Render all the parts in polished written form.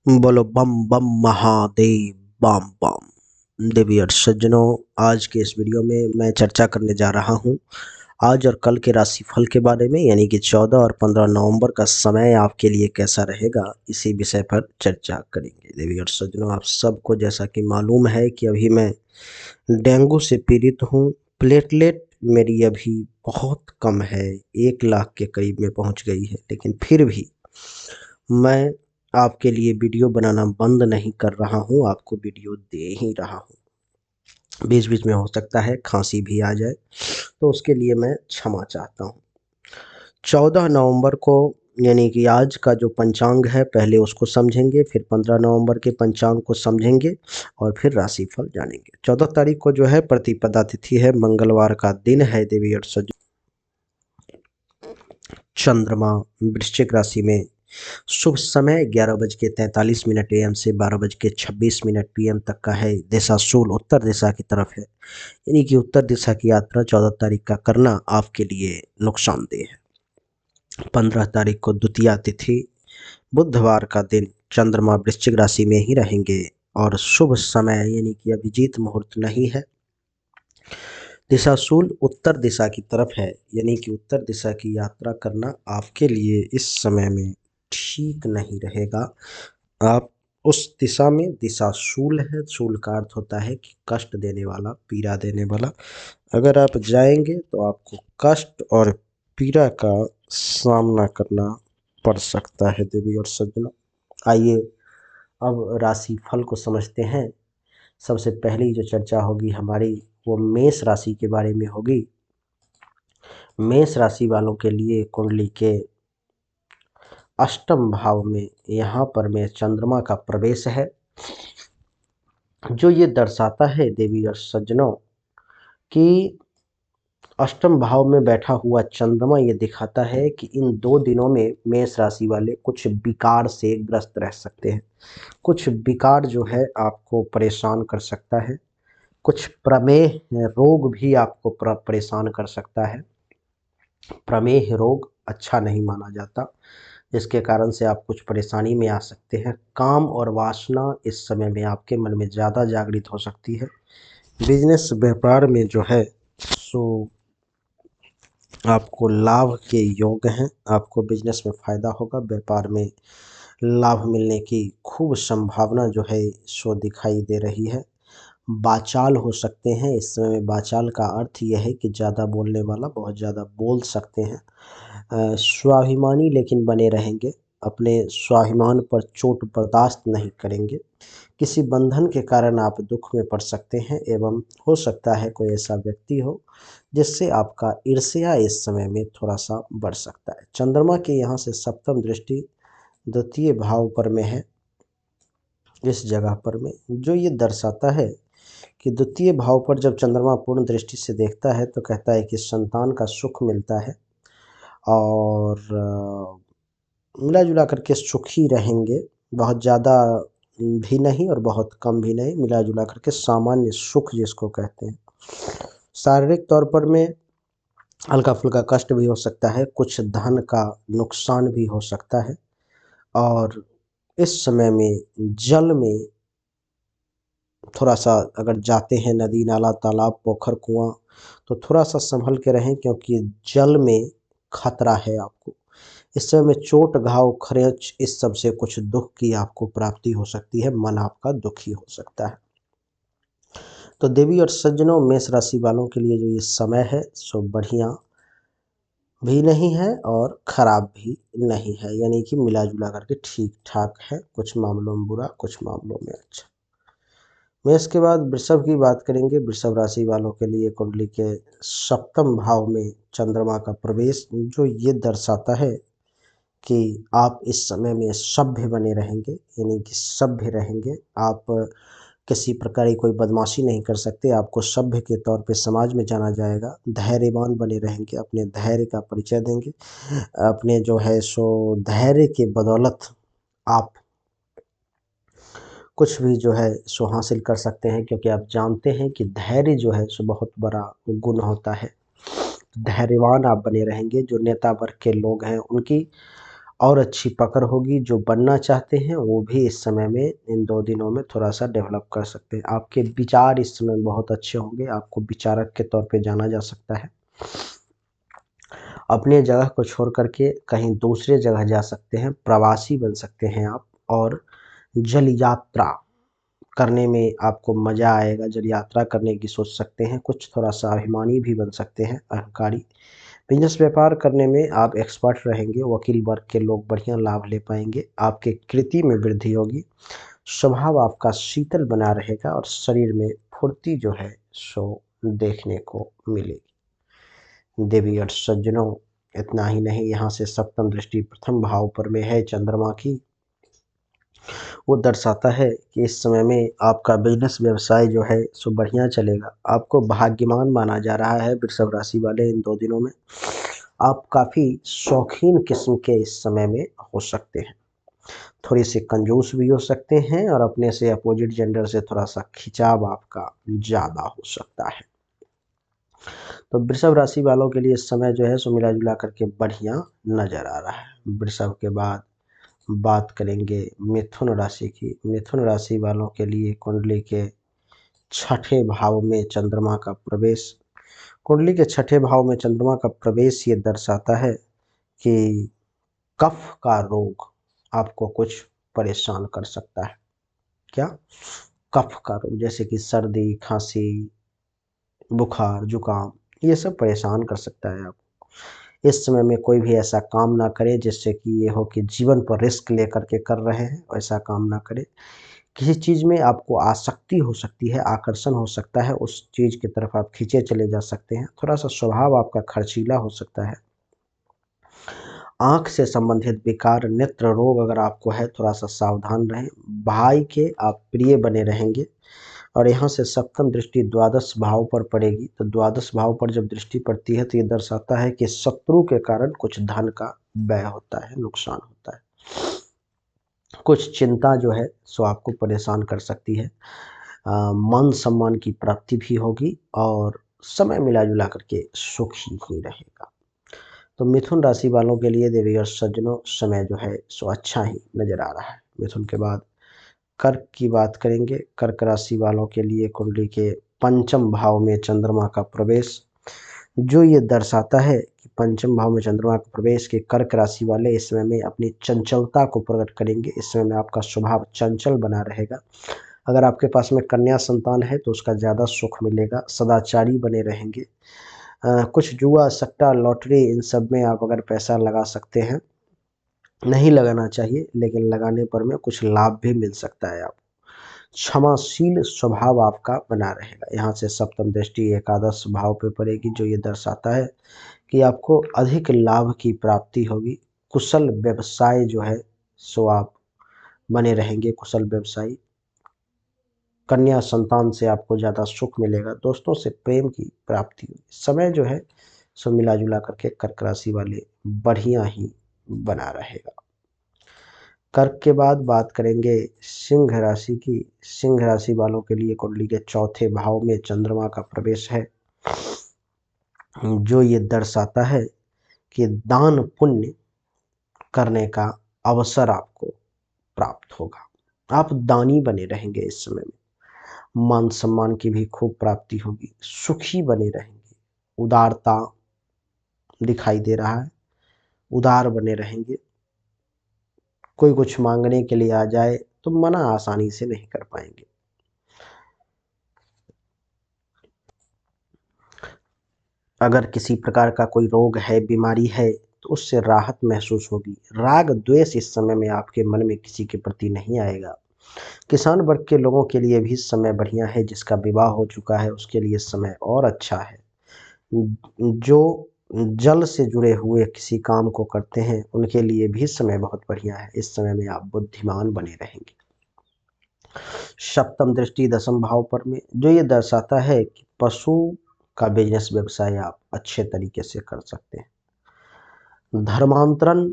बोलो बम बम महादेव बम बम। देवियर सज्जनों, आज के इस वीडियो में मैं चर्चा करने जा रहा हूँ आज और कल के राशिफल के बारे में, यानी कि 14 और 15 नवंबर का समय आपके लिए कैसा रहेगा, इसी विषय पर चर्चा करेंगे। देवियर सज्जनों, आप सबको जैसा कि मालूम है कि अभी मैं डेंगू से पीड़ित हूँ। प्लेटलेट मेरी अभी बहुत कम है, 1 लाख के करीब में पहुँच गई है, लेकिन फिर भी मैं आपके लिए वीडियो बनाना बंद नहीं कर रहा हूँ, आपको वीडियो दे ही रहा हूँ। बीच-बीच में हो सकता है खाँसी भी आ जाए, तो उसके लिए मैं क्षमा चाहता हूँ। 14 नवंबर को यानी कि आज का जो पंचांग है, पहले उसको समझेंगे, फिर 15 नवंबर के पंचांग को समझेंगे और फिर राशिफल जानेंगे। 14 तारीख को जो है प्रतिपदा तिथि है, मंगलवार का दिन है। देवी और सज्जनों, चंद्रमा वृश्चिक राशि में, शुभ समय 11:43 AM से 12:26 PM तक का है। दिशा शूल उत्तर दिशा की तरफ है, यानी कि उत्तर दिशा की यात्रा 14 तारीख का करना आपके लिए नुकसानदेह है। 15 तारीख को द्वितीया तिथि, बुधवार का दिन, चंद्रमा वृश्चिक राशि में ही रहेंगे और शुभ समय यानी कि अभिजीत मुहूर्त नहीं है। दिशाशूल उत्तर दिशा की तरफ है, यानी कि उत्तर दिशा की यात्रा करना आपके लिए इस समय में ठीक नहीं रहेगा। आप उस दिशा में, दिशा शूल है, शूल का अर्थ होता है कि कष्ट देने वाला, पीड़ा देने वाला। अगर आप जाएंगे तो आपको कष्ट और पीड़ा का सामना करना पड़ सकता है। देवी और सज्जनों, आइए अब राशि फल को समझते हैं। सबसे पहली जो चर्चा होगी हमारी, वो मेष राशि के बारे में होगी। मेष राशि वालों के लिए कुंडली के अष्टम भाव में यहाँ पर में चंद्रमा का प्रवेश है, जो ये दर्शाता है देवी और सज्जनों कि अष्टम भाव में बैठा हुआ चंद्रमा ये दिखाता है कि इन 2 दिनों में मेष राशि वाले कुछ विकार से ग्रस्त रह सकते हैं। कुछ विकार जो है आपको परेशान कर सकता है। कुछ प्रमेह रोग भी आपको परेशान कर सकता है। प्रमेह रोग अच्छा नहीं माना जाता, जिसके कारण से आप कुछ परेशानी में आ सकते हैं। काम और वासना इस समय में आपके मन में ज़्यादा जागृत हो सकती है। बिजनेस व्यापार में जो है सो आपको लाभ के योग हैं। आपको बिजनेस में फ़ायदा होगा, व्यापार में लाभ मिलने की खूब संभावना जो है सो दिखाई दे रही है। वाचाल हो सकते हैं इस समय। वाचाल का अर्थ यह है कि ज़्यादा बोलने वाला, बहुत ज़्यादा बोल सकते हैं। स्वाभिमानी लेकिन बने रहेंगे, अपने स्वाभिमान पर चोट बर्दाश्त नहीं करेंगे। किसी बंधन के कारण आप दुख में पड़ सकते हैं, एवं हो सकता है कोई ऐसा व्यक्ति हो जिससे आपका ईर्ष्या इस समय में थोड़ा सा बढ़ सकता है। चंद्रमा के यहाँ से सप्तम दृष्टि द्वितीय भाव पर में है, इस जगह पर में जो ये दर्शाता है कि द्वितीय भाव पर जब चंद्रमा पूर्ण दृष्टि से देखता है तो कहता है कि संतान का सुख मिलता है और मिला जुला करके सुखी रहेंगे। बहुत ज़्यादा भी नहीं और बहुत कम भी नहीं, मिला जुला करके सामान्य सुख जिसको कहते हैं। शारीरिक तौर पर में हल्का फुल्का कष्ट भी हो सकता है, कुछ धन का नुकसान भी हो सकता है। और इस समय में जल में थोड़ा सा अगर जाते हैं, नदी नाला तालाब पोखर कुआं, तो थोड़ा सा संभल के रहें, क्योंकि जल में खतरा है आपको। इस समय में चोट घाव खरोंच इस सब से कुछ दुख की आपको प्राप्ति हो सकती है, मन आपका दुखी हो सकता है। तो देवी और सज्जनों, मेष राशि वालों के लिए जो ये समय है सो बढ़िया भी नहीं है और ख़राब भी नहीं है, यानी कि मिला जुला करके ठीक ठाक है। कुछ मामलों में बुरा, कुछ मामलों में अच्छा। मेष के बाद वृषभ की बात करेंगे। वृषभ राशि वालों के लिए कुंडली के सप्तम भाव में चंद्रमा का प्रवेश जो ये दर्शाता है कि आप इस समय में सभ्य बने रहेंगे, यानी कि सभ्य रहेंगे। आप किसी प्रकार की कोई बदमाशी नहीं कर सकते, आपको सभ्य के तौर पे समाज में जाना जाएगा। धैर्यवान बने रहेंगे, अपने धैर्य का परिचय देंगे। अपने जो है सो धैर्य के बदौलत आप कुछ भी जो है सो हासिल कर सकते हैं, क्योंकि आप जानते हैं कि धैर्य जो है सो बहुत बड़ा गुण होता है। धैर्यवान आप बने रहेंगे। जो नेता वर्ग के लोग हैं उनकी और अच्छी पकड़ होगी। जो बनना चाहते हैं वो भी इस समय में, इन 2 दिनों में थोड़ा-सा डेवलप कर सकते हैं। आपके विचार इस समय बहुत अच्छे होंगे, आपको विचारक के तौर पे जाना जा सकता है। अपने जगह को छोड़ कर के कहीं दूसरे जगह जा सकते हैं, प्रवासी बन सकते हैं आप, और जल यात्रा करने में आपको मज़ा आएगा। जल यात्रा करने की सोच सकते हैं, कुछ थोड़ा-सा अभिमानी भी बन सकते हैं, अहंकारी। बिज़नेस व्यापार करने में आप एक्सपर्ट रहेंगे, वकील वर्ग के लोग बढ़िया लाभ ले पाएँगे, आपके कृति में वृद्धि होगी, स्वभाव आपका शीतल बना रहेगा और शरीर में फुर्ती जो है सो देखने को मिलेगी। देवी और सज्जनों, इतना ही नहीं, यहाँ से सप्तम दृष्टि प्रथम भाव पर में है चंद्रमा की। वो दर्शाता है कि इस समय में आपका बिजनेस व्यवसाय जो है सो बढ़िया चलेगा। आपको भाग्यवान माना जा रहा है वृषभ राशि वाले। इन 2 दिनों में आप काफ़ी शौकीन किस्म के इस समय में हो सकते हैं। थोड़ी सी कंजूस भी हो सकते हैं और अपने से अपोजिट जेंडर से थोड़ा-सा खिंचाव आपका ज़्यादा हो सकता है। तो वृषभ राशि वालों के लिए इस समय जो है सो मिला-जुला करके बढ़िया नज़र आ रहा है। वृषभ के बाद बात करेंगे मिथुन राशि की। मिथुन राशि वालों के लिए कुंडली के छठे भाव में चंद्रमा का प्रवेश, कुंडली के छठे भाव में चंद्रमा का प्रवेश ये दर्शाता है कि कफ का रोग आपको कुछ परेशान कर सकता है। क्या? कफ का रोग, जैसे कि सर्दी, खांसी, बुखार, जुकाम, ये सब परेशान कर सकता है आपको। इस समय में कोई भी ऐसा काम ना करे जिससे कि ये हो कि जीवन पर रिस्क लेकर के कर रहे हैं, वैसा काम ना करें। किसी चीज़ में आपको आसक्ति हो सकती है, आकर्षण हो सकता है, उस चीज़ की तरफ आप खींचे चले जा सकते हैं। थोड़ा-सा स्वभाव आपका खर्चीला हो सकता है। आँख से संबंधित विकार, नेत्र रोग अगर आपको है, थोड़ा-सा सावधान रहें। भाई के आप प्रिय बने रहेंगे। और यहाँ से सप्तम दृष्टि द्वादश भाव पर पड़ेगी, तो द्वादश भाव पर जब दृष्टि पड़ती है तो ये दर्शाता है कि शत्रु के कारण कुछ धन का व्यय होता है, नुकसान होता है। कुछ चिंता जो है सो आपको परेशान कर सकती है। मान सम्मान की प्राप्ति भी होगी और समय मिला-जुला करके सुखी ही रहेगा। तो मिथुन राशि वालों के लिए देवी और सज्जनों, समय जो है सो अच्छा ही नज़र आ रहा है। मिथुन के बाद कर्क की बात करेंगे। कर्क राशि वालों के लिए कुंडली के पंचम भाव में चंद्रमा का प्रवेश, जो ये दर्शाता है कि पंचम भाव में चंद्रमा का प्रवेश के कर्क राशि वाले इस समय में अपनी चंचलता को प्रकट करेंगे। इस समय में आपका स्वभाव चंचल बना रहेगा। अगर आपके पास में कन्या संतान है तो उसका ज़्यादा सुख मिलेगा। सदाचारी बने रहेंगे। कुछ जुआ, सट्टा, लॉटरी, इन सब में आप अगर पैसा लगा सकते हैं, नहीं लगाना चाहिए, लेकिन लगाने पर में कुछ लाभ भी मिल सकता है आपको। क्षमाशील स्वभाव आपका बना रहेगा। यहाँ से सप्तम दृष्टि एकादश भाव पे पड़ेगी, जो ये दर्शाता है कि आपको अधिक लाभ की प्राप्ति होगी। कुशल व्यवसाय जो है सो आप बने रहेंगे, कुशल व्यवसायी। कन्या संतान से आपको ज़्यादा सुख मिलेगा। दोस्तों से प्रेम की प्राप्ति होगी। समय जो है सो मिला-जुला करके कर्क राशि वाले बढ़िया ही बना रहेगा। कर्क के बाद बात करेंगे सिंह राशि की। सिंह राशि वालों के लिए कुंडली के चौथे भाव में चंद्रमा का प्रवेश है, जो ये दर्शाता है कि दान पुण्य करने का अवसर आपको प्राप्त होगा। आप दानी बने रहेंगे इस समय में। मान सम्मान की भी खूब प्राप्ति होगी। सुखी बने रहेंगे। उदारता दिखाई दे रहा है। उदार बने रहेंगे। कोई कुछ मांगने के लिए आ जाए तो मना आसानी से नहीं कर पाएंगे। अगर किसी प्रकार का कोई रोग है, बीमारी है, तो उससे राहत महसूस होगी। राग द्वेष इस समय में आपके मन में किसी के प्रति नहीं आएगा। किसान वर्ग के लोगों के लिए भी समय बढ़िया है। जिसका विवाह हो चुका है उसके लिए समय और अच्छा है। जो जल से जुड़े हुए किसी काम को करते हैं उनके लिए भी समय बहुत बढ़िया है। इस समय में आप बुद्धिमान बने रहेंगे। सप्तम दृष्टि दसम भाव पर में, जो ये दर्शाता है कि पशु का बिजनेस व्यवसाय आप अच्छे तरीके से कर सकते हैं। धर्मांतरण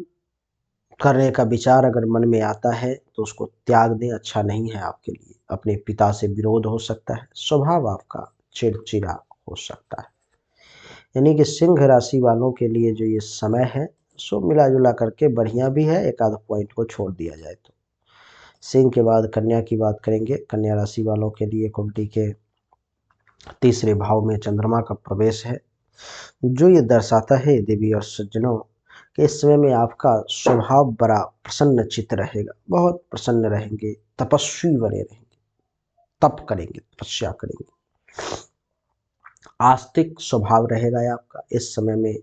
करने का विचार अगर मन में आता है तो उसको त्याग दें, अच्छा नहीं है आपके लिए। अपने पिता से विरोध हो सकता है। स्वभाव आपका चिड़चिड़ा हो सकता है। यानी कि सिंह राशि वालों के लिए जो ये समय है सो मिला जुला करके बढ़िया भी है, एक आध पॉइंट को छोड़ दिया जाए तो। सिंह के बाद कन्या की बात करेंगे। कन्या राशि वालों के लिए कुंडली के तीसरे भाव में चंद्रमा का प्रवेश है, जो ये दर्शाता है देवी और सज्जनों कि इस समय में आपका स्वभाव बड़ा प्रसन्न चित्त रहेगा, बहुत प्रसन्न रहेंगे, तपस्वी बने रहेंगे, तप करेंगे, तपस्या करेंगे, आस्तिक स्वभाव रहेगा आपका। इस समय में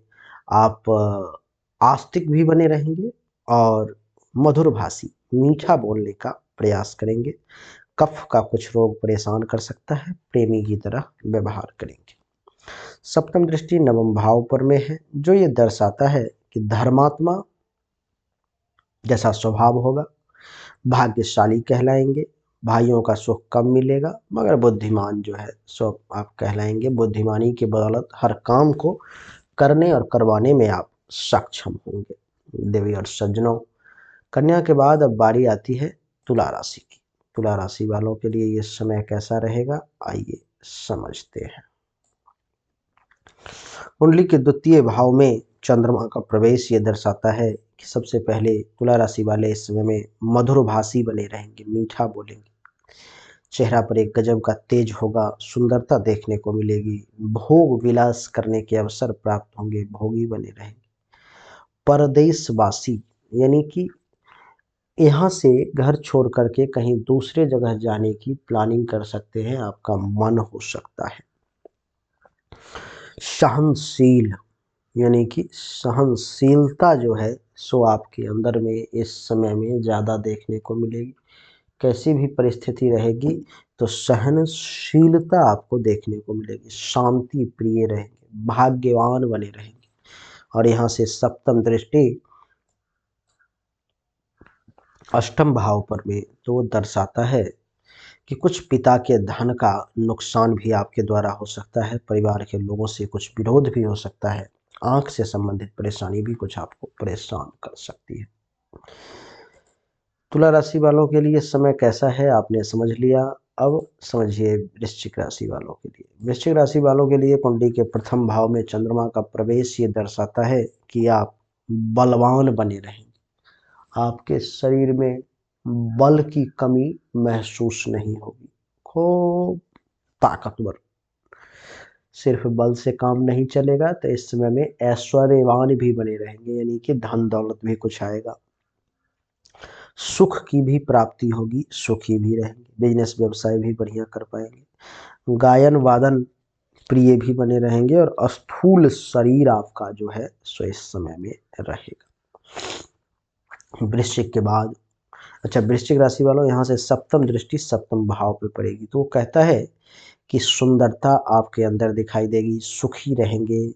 आप आस्तिक भी बने रहेंगे और मधुरभाषी, मीठा बोलने का प्रयास करेंगे। कफ का कुछ रोग परेशान कर सकता है, प्रेमी की तरह व्यवहार करेंगे। सप्तम दृष्टि नवम भाव पर में है, जो ये दर्शाता है कि धर्मात्मा जैसा स्वभाव होगा, भाग्यशाली कहलाएंगे, भाइयों का सुख कम मिलेगा, मगर बुद्धिमान जो है सो आप कहलाएंगे। बुद्धिमानी के बदौलत हर काम को करने और करवाने में आप सक्षम होंगे। देवी और सज्जनों, कन्या के बाद अब बारी आती है तुला राशि की। तुला राशि वालों के लिए ये समय कैसा रहेगा, आइए समझते हैं। कुंडली के द्वितीय भाव में चंद्रमा का प्रवेश ये दर्शाता है कि सबसे पहले तुला राशि वाले इस समय में मधुरभाषी बने रहेंगे, मीठा बोलेंगे, चेहरा पर एक गजब का तेज होगा, सुंदरता देखने को मिलेगी, भोग विलास करने के अवसर प्राप्त होंगे, भोगी बने रहेंगे। परदेशवासी यानी कि यहाँ से घर छोड़ करके कहीं दूसरे जगह जाने की प्लानिंग कर सकते हैं, आपका मन हो सकता है। सहनशील यानी कि सहनशीलता जो है सो आपके अंदर में इस समय में ज़्यादा देखने को मिलेगी। कैसी भी परिस्थिति रहेगी तो सहनशीलता आपको देखने को मिलेगी, शांति प्रिय रहेंगे, भाग्यवान बने रहेंगे। और यहाँ से सप्तम दृष्टि अष्टम भाव पर में तो दर्शाता है कि कुछ पिता के धन का नुकसान भी आपके द्वारा हो सकता है, परिवार के लोगों से कुछ विरोध भी हो सकता है, आंख से संबंधित परेशानी भी कुछ आपको परेशान कर सकती है। तुला राशि वालों के लिए समय कैसा है आपने समझ लिया। अब समझिए वृश्चिक राशि वालों के लिए। वृश्चिक राशि वालों के लिए कुंडली के प्रथम भाव में चंद्रमा का प्रवेश ये दर्शाता है कि आप बलवान बने रहेंगे, आपके शरीर में बल की कमी महसूस नहीं होगी, खूब ताकतवर। सिर्फ बल से काम नहीं चलेगा, तो इस समय में ऐश्वर्यवान भी बने रहेंगे, यानी कि धन दौलत भी कुछ आएगा, सुख की भी प्राप्ति होगी, सुखी भी रहेंगे, बिजनेस व्यवसाय भी बढ़िया कर पाएंगे, गायन वादन प्रिय भी बने रहेंगे और स्थूल शरीर आपका जो है सो इस समय में रहेगा। वृश्चिक के बाद वृश्चिक राशि वालों, यहाँ से सप्तम दृष्टि सप्तम भाव पे पड़ेगी, तो वो कहता है कि सुंदरता आपके अंदर दिखाई देगी, सुखी रहेंगे,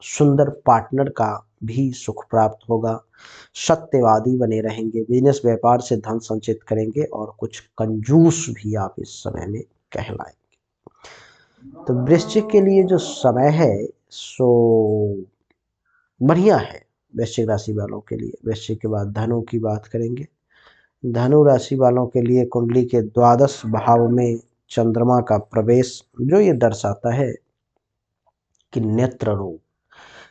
सुंदर पार्टनर का भी सुख प्राप्त होगा, सत्यवादी बने रहेंगे, बिजनेस व्यापार से धन संचित करेंगे और कुछ कंजूस भी आप इस समय में कहलाएंगे। तो वृश्चिक के लिए जो समय है सो बढ़िया है वृश्चिक राशि वालों के लिए। वृश्चिक के बाद धनु की बात करेंगे। धनु राशि वालों के लिए कुंडली के द्वादश भाव में चंद्रमा का प्रवेश जो ये दर्शाता है कि नेत्र रोग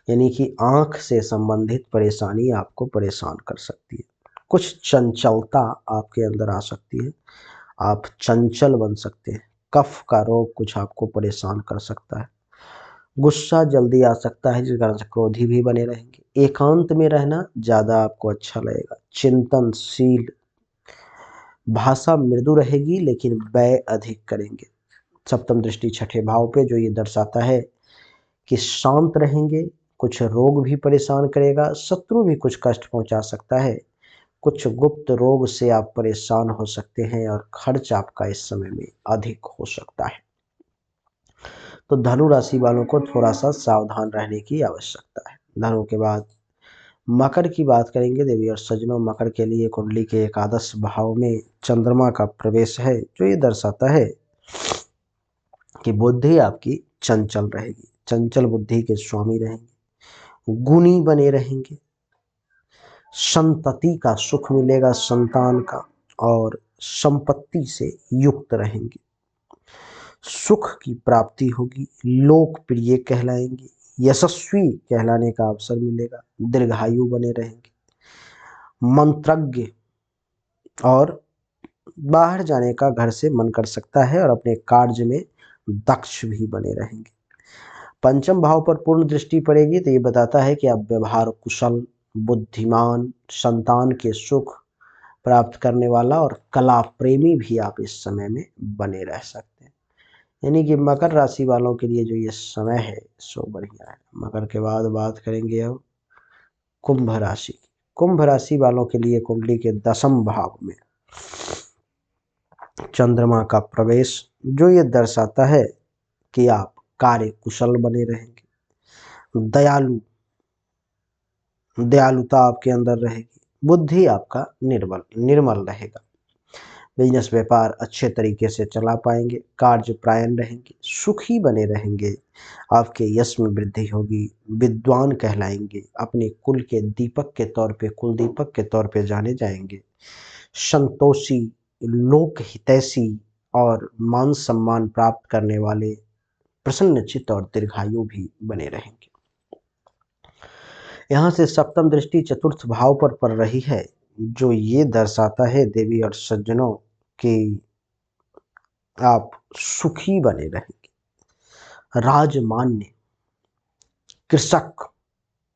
यानी कि आंख से संबंधित परेशानी आपको परेशान कर सकती है, कुछ चंचलता आपके अंदर आ सकती है, आप चंचल बन सकते हैं, कफ का रोग कुछ आपको परेशान कर सकता है, गुस्सा जल्दी आ सकता है जिस कारण से क्रोधी भी बने रहेंगे, एकांत में रहना ज़्यादा आपको अच्छा लगेगा, चिंतनशील, भाषा मृदु रहेगी लेकिन व्यय अधिक करेंगे। सप्तम दृष्टि छठे भाव पे जो ये दर्शाता है कि शांत रहेंगे, कुछ रोग भी परेशान करेगा, शत्रु भी कुछ कष्ट पहुंचा सकता है, कुछ गुप्त रोग से आप परेशान हो सकते हैं और खर्च आपका इस समय में अधिक हो सकता है। तो धनु राशि वालों को थोड़ा सा सावधान रहने की आवश्यकता है। धनु के बाद मकर की बात करेंगे। देवी और सज्जनों, मकर के लिए कुंडली के एकादश भाव में चंद्रमा का प्रवेश है जो ये दर्शाता है कि बुद्धि आपकी चंचल रहेगी, चंचल बुद्धि के स्वामी रहेंगे, गुणी बने रहेंगे, संतति का सुख मिलेगा संतान का, और संपत्ति से युक्त रहेंगे, सुख की प्राप्ति होगी, लोकप्रिय कहलाएंगे, यशस्वी कहलाने का अवसर मिलेगा, दीर्घायु बने रहेंगे, मंत्रज्ञ और बाहर जाने का घर से मन कर सकता है और अपने कार्य में दक्ष भी बने रहेंगे। पंचम भाव पर पूर्ण दृष्टि पड़ेगी तो ये बताता है कि आप व्यवहार कुशल, बुद्धिमान, संतान के सुख प्राप्त करने वाला और कला प्रेमी भी आप इस समय में बने रह सकते हैं। यानी कि मकर राशि वालों के लिए जो ये समय है सो बढ़िया है। मकर के बाद बात करेंगे अब कुंभ राशि। कुंभ राशि वालों के लिए कुंडली के 10वें भाव में चंद्रमा का प्रवेश जो ये दर्शाता है कि आप कार्य कुशल बने रहेंगे, दयालुता आपके अंदर रहेगी, बुद्धि आपका निर्मल रहेगा, बिजनेस व्यापार अच्छे तरीके से चला पाएंगे, कार्य प्रायण रहेंगे, सुखी बने रहेंगे, आपके यश में वृद्धि होगी, विद्वान कहलाएंगे, अपने कुल के दीपक के तौर पे, कुल दीपक के तौर पे जाने जाएंगे, संतोषी, लोक हितैषी और मान सम्मान प्राप्त करने वाले, प्रसन्नचित्त और दीर्घायु भी बने रहेंगे। यहाँ से सप्तम दृष्टि चतुर्थ भाव पर पड़ रही है जो ये दर्शाता है देवी और सज्जनों कि आप सुखी बने रहेंगे, राजमान्य, कृषक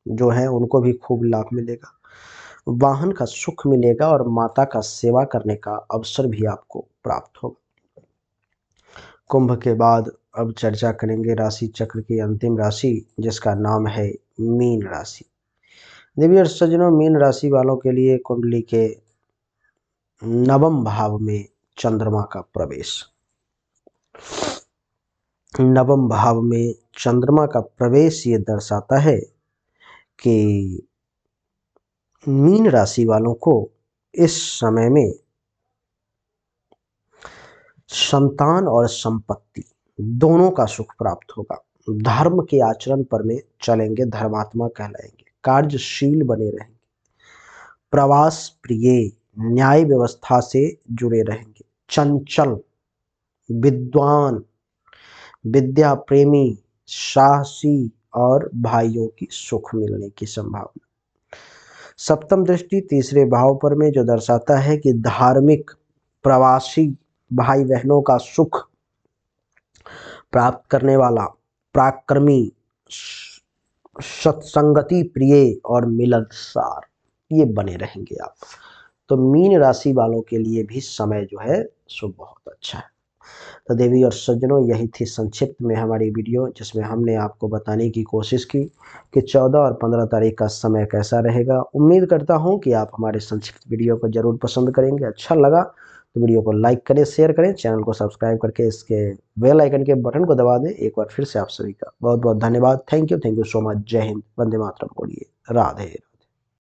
जो है उनको भी खूब लाभ मिलेगा, वाहन का सुख मिलेगा और माता का सेवा करने का अवसर भी आपको प्राप्त होगा। कुंभ के बाद अब चर्चा करेंगे राशि चक्र की अंतिम राशि जिसका नाम है मीन राशि। देवी और सज्जनों, मीन राशि वालों के लिए कुंडली के 9वें भाव में चंद्रमा का प्रवेश। 9वें भाव में चंद्रमा का प्रवेश ये दर्शाता है कि मीन राशि वालों को इस समय में संतान और संपत्ति दोनों का सुख प्राप्त होगा, धर्म के आचरण पर में चलेंगे, धर्मात्मा कहलाएंगे, कार्यशील बने रहेंगे, प्रवास प्रिय, न्याय व्यवस्था से जुड़े रहेंगे, चंचल, विद्वान, विद्या प्रेमी, साहसी और भाइयों की सुख मिलने की संभावना। सप्तम दृष्टि तीसरे भाव पर में जो दर्शाता है कि धार्मिक, प्रवासी भाई बहनों का सुख प्राप्त करने वाला, पराक्रमी, सत्संगति प्रिय और मिलनसार ये बने रहेंगे आप। तो मीन राशि वालों के लिए भी समय जो है सो बहुत अच्छा है। तो देवी और सज्जनों, यही थी संक्षिप्त में हमारी वीडियो जिसमें हमने आपको बताने की कोशिश की कि 14 और 15 तारीख का समय कैसा रहेगा। उम्मीद करता हूं कि आप हमारे संक्षिप्त वीडियो को जरूर पसंद करेंगे। अच्छा लगा तो वीडियो को लाइक करें, शेयर करें, चैनल को सब्सक्राइब करके इसके बेल आइकन के बटन को दबा दें। एक बार फिर से आप सभी का बहुत बहुत धन्यवाद। Thank you so much. जय हिंद, वंदे मातरम बोलिए, राधे।